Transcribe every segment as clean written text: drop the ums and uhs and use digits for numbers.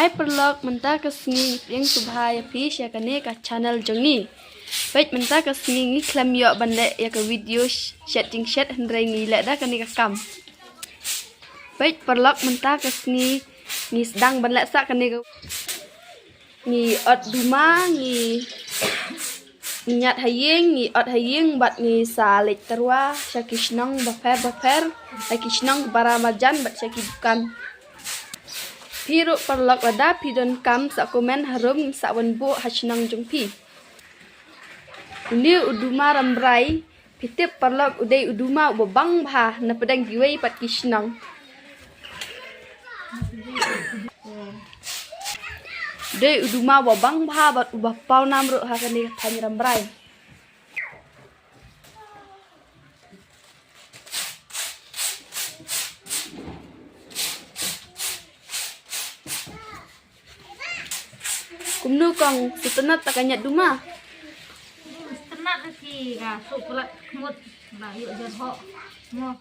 Hai perlok mentah kesengi yang subhaya fish ya kane ka channel jongi. Peit mentah kesengi klam yo bande ya ka video setting set hendrai ngila da kane ka kam. Peit perlok mentah kesengi ni sedang bande sak kane ka ni ot Duma ni nyat hayeng ni ot hayeng bat ni salik terwa syakishnong baper akishnong baramajan bat syakibukan. Piru perlok lada pidon kam sa coment harum sa wanbu hasnang jungpi. Uni uduma rambrai pitip perlok udai uduma ubang bah na pedang giwei pat kisnang. Udai uduma ubang bah bat ubah pau namru hakani tanya rambrai. Kumnu kong setenat takanya Duma. Setenat lagi ka sukulat kemut lah yuk jerho mo.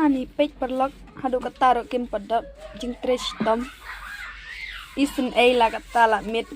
Ni peit perlok hadu kata ro kim pedot jing tres tom isun ei la kata la mit